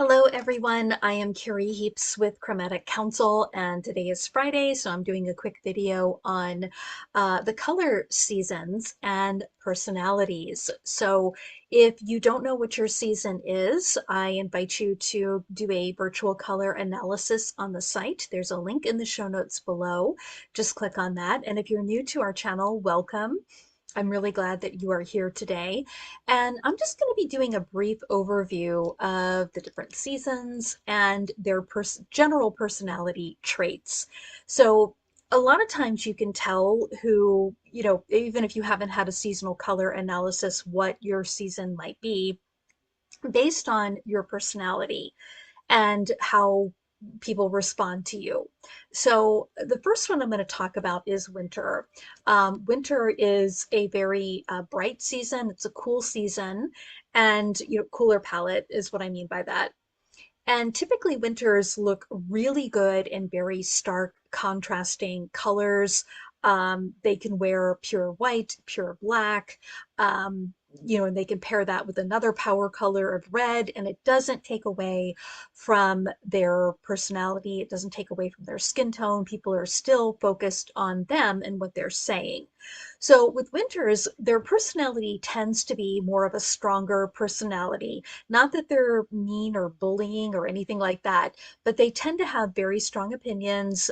Hello, everyone. I am Carrie Heaps with Chromatic Council, and today is Friday, so I'm doing a quick video on the color seasons and personalities. So, if you don't know what your season is, I invite you to do a virtual color analysis on the site. There's a link in the show notes below. Just click on that. And if you're new to our channel, welcome. I'm really glad that you are here today. And I'm just going to be doing a brief overview of the different seasons and their general personality traits. So, a lot of times you can tell who, even if you haven't had a seasonal color analysis, what your season might be based on your personality and how people respond to you. So the first one I'm going to talk about is winter. Winter is a very bright season. It's a cool season, and cooler palette is what I mean by that. And typically winters look really good in very stark, contrasting colors. They can wear pure white, pure black, and they can pair that with another power color of red, and it doesn't take away from their personality. It doesn't take away from their skin tone. People are still focused on them and what they're saying. So with winters, their personality tends to be more of a stronger personality. Not that they're mean or bullying or anything like that, but they tend to have very strong opinions.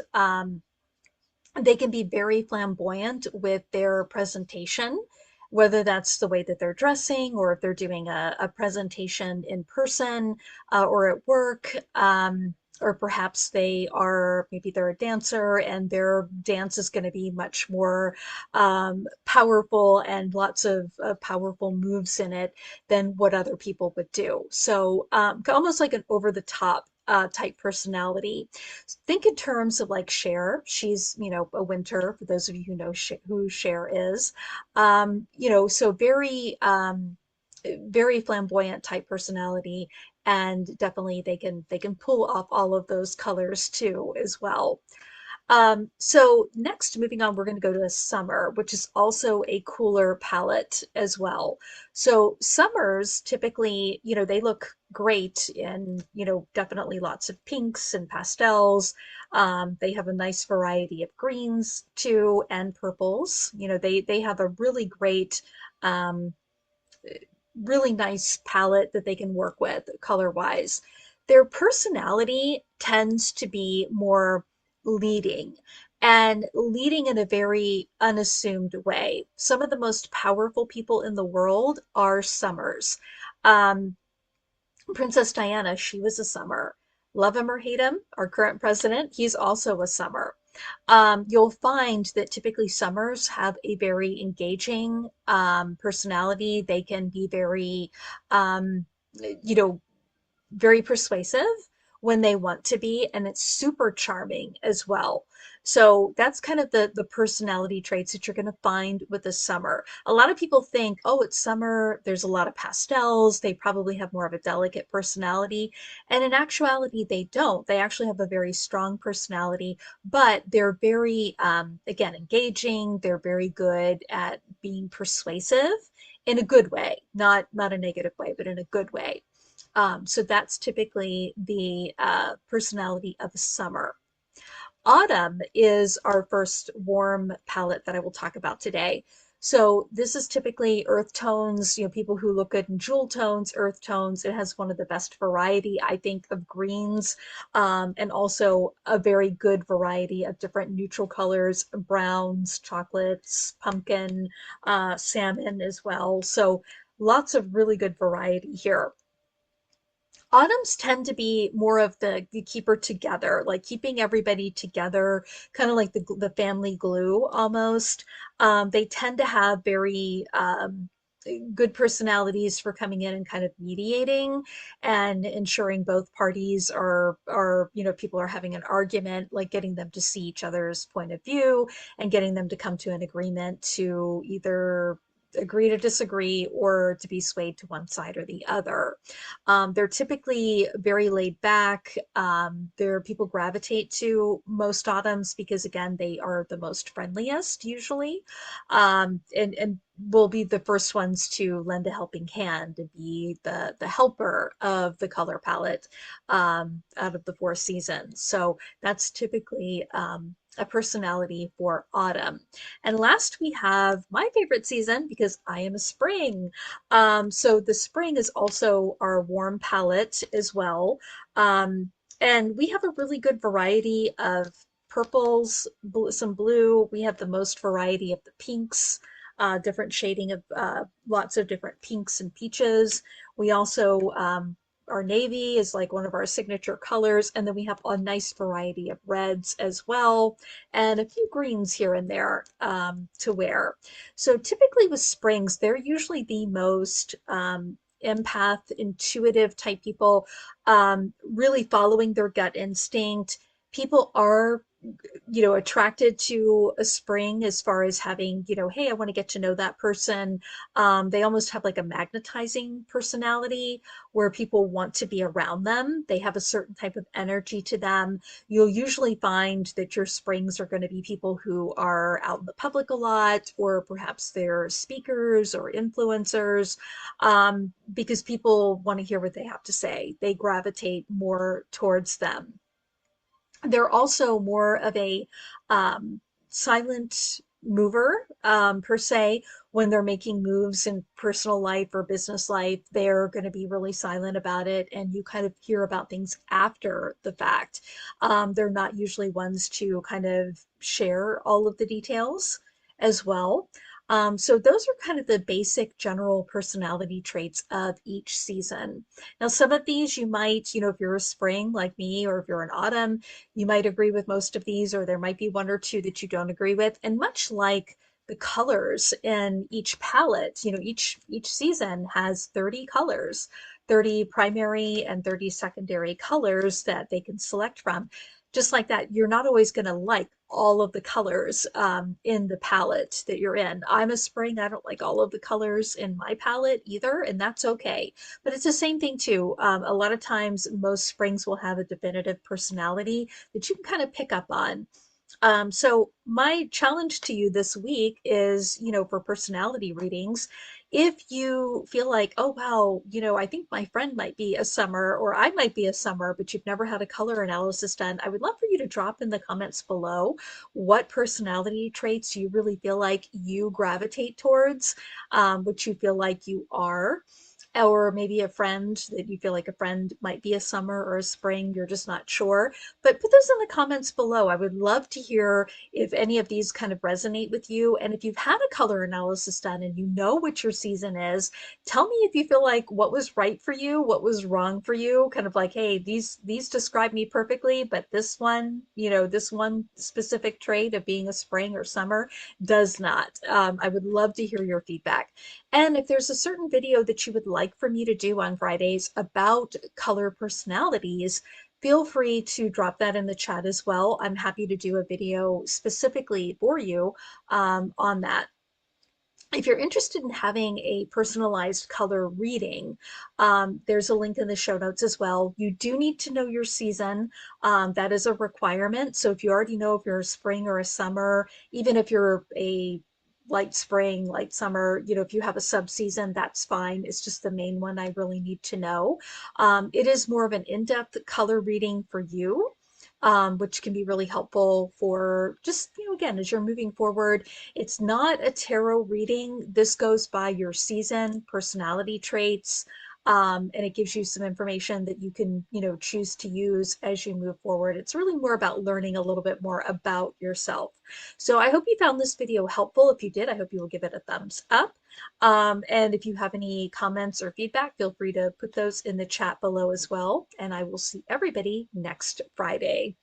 They can be very flamboyant with their presentation, whether that's the way that they're dressing or if they're doing a presentation in person or at work. Or perhaps maybe they're a dancer and their dance is going to be much more powerful and lots of powerful moves in it than what other people would do. So almost like an over the top type personality. Think in terms of like Cher. She's, a winter, for those of you who know who Cher is. So very flamboyant type personality, and definitely they can pull off all of those colors too as well. So next, moving on, we're going to go to summer, which is also a cooler palette as well. So summers typically, they look great in, definitely lots of pinks and pastels. They have a nice variety of greens too and purples. They have a um, really nice palette that they can work with color wise. Their personality tends to be more leading and leading in a very unassumed way. Some of the most powerful people in the world are Summers. Um, Princess Diana, she was a Summer. Love him or hate him, our current president, he's also a Summer. You'll find that typically Summers have a very engaging personality. They can be you know, very persuasive when they want to be, and it's super charming as well. So that's kind of the personality traits that you're going to find with the summer. A lot of people think, oh, it's summer, there's a lot of pastels, they probably have more of a delicate personality. And in actuality, they don't. They actually have a very strong personality, but they're very, again, engaging. They're very good at being persuasive in a good way, not a negative way, but in a good way. So that's typically the personality of summer. Autumn is our first warm palette that I will talk about today. So this is typically earth tones, people who look good in jewel tones, earth tones. It has one of the best variety, I think, of greens, and also a very good variety of different neutral colors, browns, chocolates, pumpkin, salmon as well. So lots of really good variety here. Autumns tend to be more of the keeper together, like keeping everybody together, kind of like the family glue almost. They tend to have very good personalities for coming in and kind of mediating and ensuring both parties are people are having an argument, like getting them to see each other's point of view and getting them to come to an agreement to either agree to disagree or to be swayed to one side or the other. They're typically very laid back. People gravitate to most autumns because again, they are the most friendliest usually. And will be the first ones to lend a helping hand and be the helper of the color palette out of the four seasons. So that's typically a personality for autumn. And last we have my favorite season because I am a spring. So the spring is also our warm palette as well. Um, and we have a really good variety of purples, some blue. We have the most variety of the pinks, different shading of lots of different pinks and peaches. We also, our navy is like one of our signature colors, and then we have a nice variety of reds as well, and a few greens here and there to wear. So typically with springs, they're usually the most empath, intuitive type people, really following their gut instinct. People are attracted to a spring as far as having, hey, I want to get to know that person. They almost have like a magnetizing personality where people want to be around them. They have a certain type of energy to them. You'll usually find that your springs are going to be people who are out in the public a lot, or perhaps they're speakers or influencers, because people want to hear what they have to say. They gravitate more towards them. They're also more of a silent mover, per se. When they're making moves in personal life or business life, they're going to be really silent about it, and you kind of hear about things after the fact. They're not usually ones to kind of share all of the details as well. So those are kind of the basic general personality traits of each season. Now, some of these you might, if you're a spring like me, or if you're an autumn, you might agree with most of these, or there might be one or two that you don't agree with. And much like the colors in each palette, each season has 30 colors, 30 primary and 30 secondary colors that they can select from. Just like that, you're not always going to like all of the colors in the palette that you're in. I'm a spring. I don't like all of the colors in my palette either, and that's okay. But it's the same thing too. A lot of times, most springs will have a definitive personality that you can kind of pick up on. So my challenge to you this week is, for personality readings, if you feel like, oh wow, I think my friend might be a summer, or I might be a summer, but you've never had a color analysis done, I would love for you to drop in the comments below what personality traits you really feel like you gravitate towards, what you feel like you are. Or maybe a friend that you feel like a friend might be a summer or a spring, you're just not sure. But put those in the comments below. I would love to hear if any of these kind of resonate with you. And if you've had a color analysis done and you know what your season is, tell me if you feel like what was right for you, what was wrong for you. Kind of like, hey, these describe me perfectly, but this one specific trait of being a spring or summer does not. I would love to hear your feedback. And if there's a certain video that you would like for me to do on Fridays about color personalities, feel free to drop that in the chat as well. I'm happy to do a video specifically for you on that. If you're interested in having a personalized color reading, there's a link in the show notes as well. You do need to know your season. That is a requirement. So if you already know if you're a spring or a summer, even if you're a light spring, light summer, if you have a subseason, that's fine. It's just the main one I really need to know. It is more of an in-depth color reading for you. Which can be really helpful for just, again, as you're moving forward. It's not a tarot reading. This goes by your season, personality traits, and it gives you some information that you can, choose to use as you move forward. It's really more about learning a little bit more about yourself. So I hope you found this video helpful. If you did, I hope you will give it a thumbs up. And if you have any comments or feedback, feel free to put those in the chat below as well. And I will see everybody next Friday.